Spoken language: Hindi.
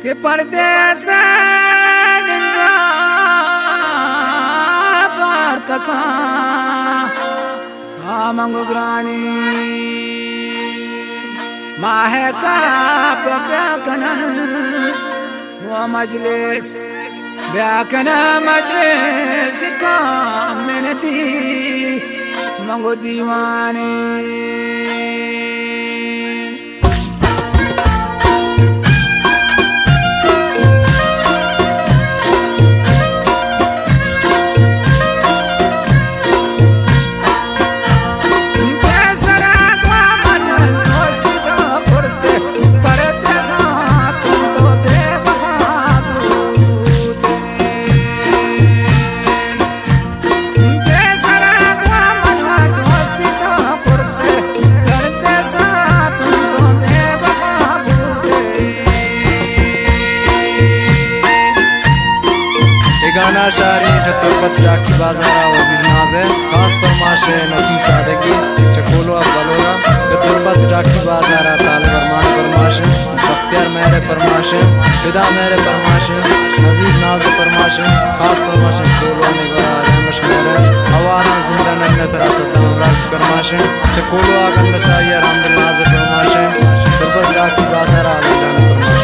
के परदेस पर कसा मंगुग्रानी माहे का प्याकनन वो मजलिस ब्याकना मजलिस का मिनती मंगो दीवाने गाना शारी तुर्बत जाकी बाजारा वजीर नाज़े खास फरमाश नसीम सादगी चकोलो अब बलोरा तुर्बत जाकी बाजारा ताले फरमान फरमाश बख्तियार मेरे फरमाश फिदा मेरे फरमाश नजीर नाज़ फरमाश खास फरमाश कोलो ने गरा जमश मेरे हवाना जिंदा नन्ने सरा सदा राज फरमाश चकोलो आगंद शाही रामदिल नाज़ फरमाश तुर्बत जाकी बाजारा जान फरमाश